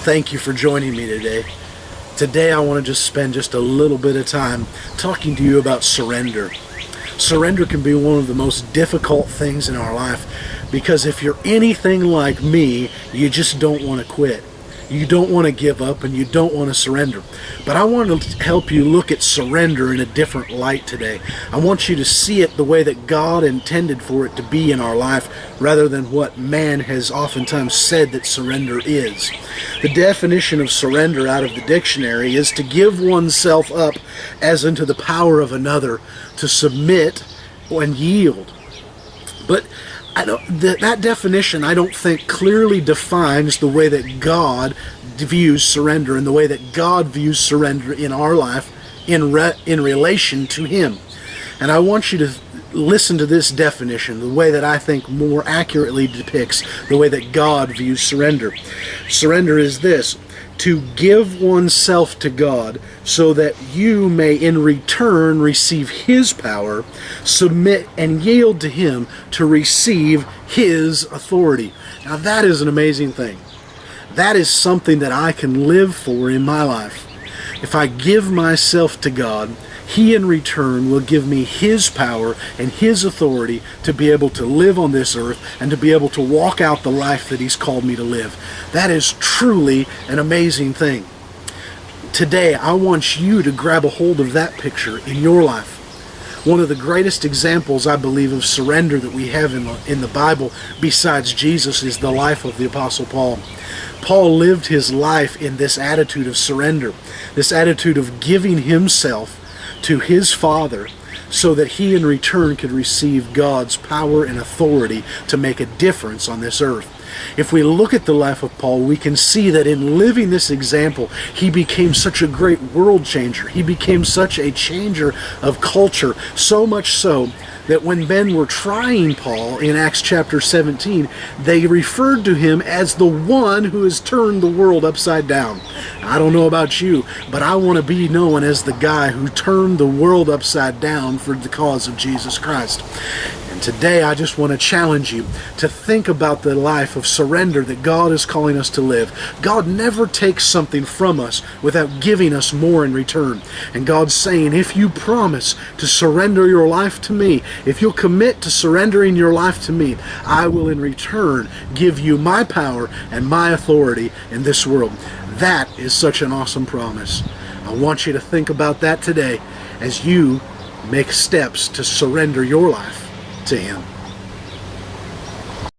Thank you for joining me today. Today I want to just spend just a little bit of time talking to you about surrender. Surrender can be one of the most difficult things in our life because if you're anything like me, you just don't want to quit. You don't want to give up and you don't want to surrender. But I want to help you look at surrender in a different light today. I want you to see it the way that God intended for it to be in our life rather than what man has oftentimes said that surrender is. The definition of surrender out of the dictionary is to give oneself up as unto the power of another, to submit and yield. But that definition, I don't think, clearly defines the way that God views surrender and the way that God views surrender in our life in relation to Him. And I want you to listen to this definition, the way that I think more accurately depicts the way that God views surrender. Surrender is this: to give oneself to God so that you may in return receive His power, submit and yield to Him to receive His authority. Now that is an amazing thing. That is something that I can live for in my life. If I give myself to God, He in return will give me His power and His authority to be able to live on this earth and to be able to walk out the life that He's called me to live. That is truly an amazing thing. Today, I want you to grab a hold of that picture in your life. One of the greatest examples, I believe, of surrender that we have in the Bible, besides Jesus, is the life of the Apostle Paul. Paul lived his life in this attitude of surrender, this attitude of giving himself to his Father so that he in return could receive God's power and authority to make a difference on this earth. If we look at the life of Paul, we can see that in living this example, he became such a great world changer. He became such a changer of culture, so much so that when men were trying Paul in Acts chapter 17, they referred to him as the one who has turned the world upside down. I don't know about you, but I want to be known as the guy who turned the world upside down for the cause of Jesus Christ. And today I just want to challenge you to think about the life of surrender that God is calling us to live. God never takes something from us without giving us more in return. And God's saying, if you promise to surrender your life to me, if you'll commit to surrendering your life to me, I will in return give you my power and my authority in this world. That is such an awesome promise. I want you to think about that today as you make steps to surrender your life to Him.